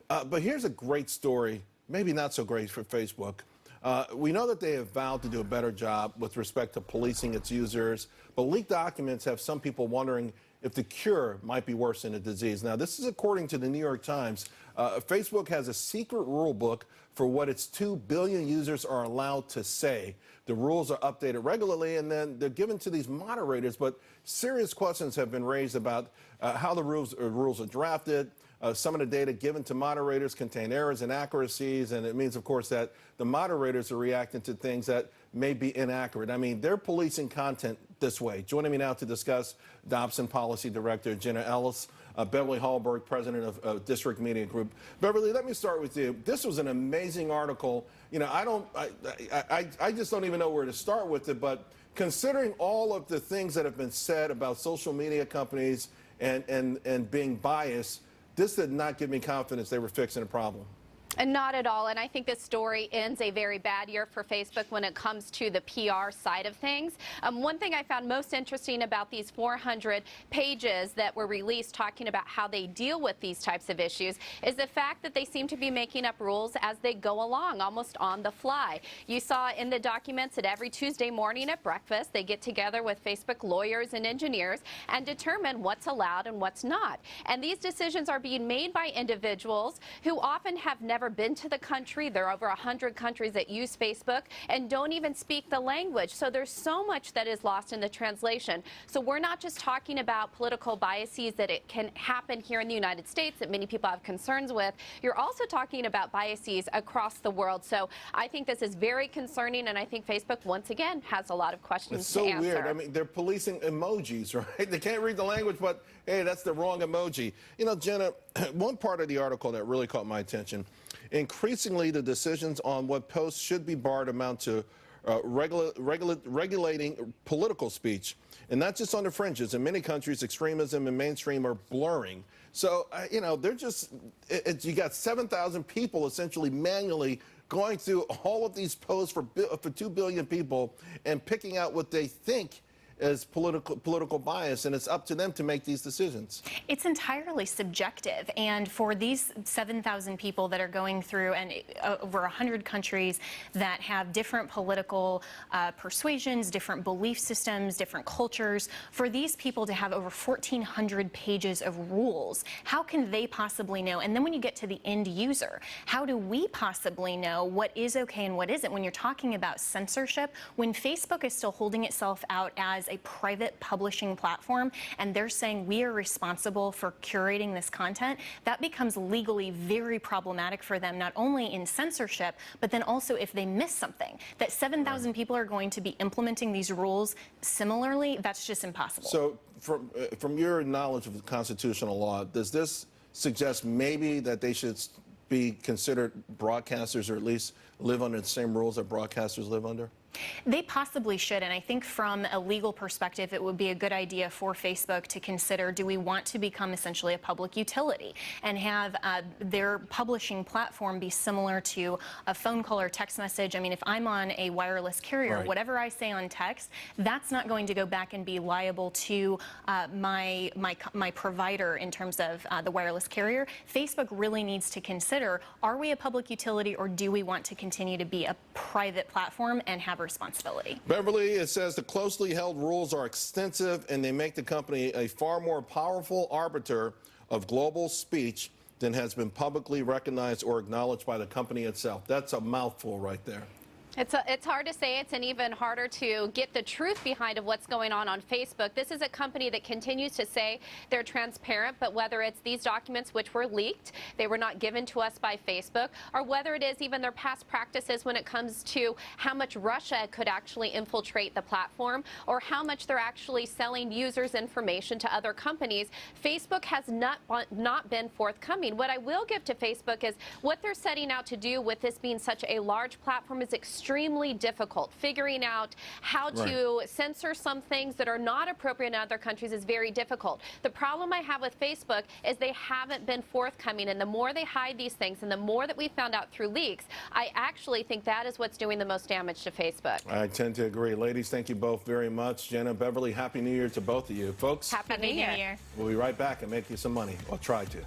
But here's a great story, maybe not so great for Facebook. We know that they have vowed to do a better job with respect to policing its users, but leaked documents have some people wondering if the cure might be worse than the disease. Now, this is according to the New York Times. Facebook has a secret rule book for what its 2 billion users are allowed to say. The rules are updated regularly, and then they're given to these moderators, but serious questions have been raised about how the rules are drafted. Some of the data given to moderators contain errors and inaccuracies, and it means, of course, that the moderators are reacting to things that may be inaccurate. I mean, they're policing content this way. Joining me now to discuss, Dobson Policy Director Jenna Ellis, Beverly Hallberg, President of District Media Group. Beverly, let me start with you. This was an amazing article. You know, I just don't even know where to start with it, but considering all of the things that have been said about social media companies and being biased, this did not give me confidence they were fixing a problem. And not at all. And I think this story ends a very bad year for Facebook when it comes to the PR side of things. One thing I found most interesting about these 400 pages that were released talking about how they deal with these types of issues is the fact that they seem to be making up rules as they go along, almost on the fly. You saw in the documents that every Tuesday morning at breakfast, they get together with Facebook lawyers and engineers and determine what's allowed and what's not. And these decisions are being made by individuals who often have never been to the country. There are over 100 countries that use Facebook and don't even speak the language. So there's so much that is lost in the translation. So we're not just talking about political biases that it can happen here in the United States that many people have concerns with. You're also talking about biases across the world. So I think this is very concerning, and I think Facebook, once again, has a lot of questions to answer. It's so weird. I mean, they're policing emojis, right? They can't read the language, but hey, that's the wrong emoji. You know, Jenna, one part of the article that really caught my attention, increasingly the decisions on what posts should be barred amount to regulating political speech, and not just on the fringes. In many countries, extremism and mainstream are blurring. So, you know, they're just, you got 7,000 people essentially manually going through all of these posts for 2 billion people and picking out what they think is political bias, and it's up to them to make these decisions. It's entirely subjective, and for these 7,000 people that are going through and over 100 countries that have different political persuasions, different belief systems, different cultures, for these people to have over 1,400 pages of rules, how can they possibly know? And then when you get to the end user, how do we possibly know what is okay and what isn't? When you're talking about censorship, when Facebook is still holding itself out as a private publishing platform and they're saying we are responsible for curating this content, that becomes legally very problematic for them, not only in censorship, but then also if they miss something. That 7,000 people are going to be implementing these rules similarly, that's just impossible. So from your knowledge of the constitutional law, does this suggest maybe that they should be considered broadcasters, or at least live under the same rules that broadcasters live under? They possibly should, and I think from a legal perspective, it would be a good idea for Facebook to consider, do we want to become essentially a public utility and have their publishing platform be similar to a phone call or text message? I mean, if I'm on a wireless carrier, right, whatever I say on text, that's not going to go back and be liable to my provider in terms of the wireless carrier. Facebook really needs to consider, are we a public utility, or do we want to continue to be a private platform and have responsibility? Beverly, it says the closely held rules are extensive and they make the company a far more powerful arbiter of global speech than has been publicly recognized or acknowledged by the company itself. That's a mouthful right there. It's hard to say. It's even harder to get the truth behind of what's going on Facebook. This is a company that continues to say they're transparent, but whether it's these documents which were leaked, they were not given to us by Facebook, or whether it is even their past practices when it comes to how much Russia could actually infiltrate the platform, or how much they're actually selling users' information to other companies, Facebook has not been forthcoming. What I will give to Facebook is what they're setting out to do with this being such a large platform is extremely difficult. Figuring out how to censor some things that are not appropriate in other countries is very difficult. The problem I have with Facebook is they haven't been forthcoming, and the more they hide these things and the more that we found out through leaks, I actually think that is what's doing the most damage to Facebook. I tend to agree. Ladies, thank you both very much. Jenna, Beverly, Happy New Year to both of you. Folks, Happy New Year. We'll be right back and make you some money. I'll try to.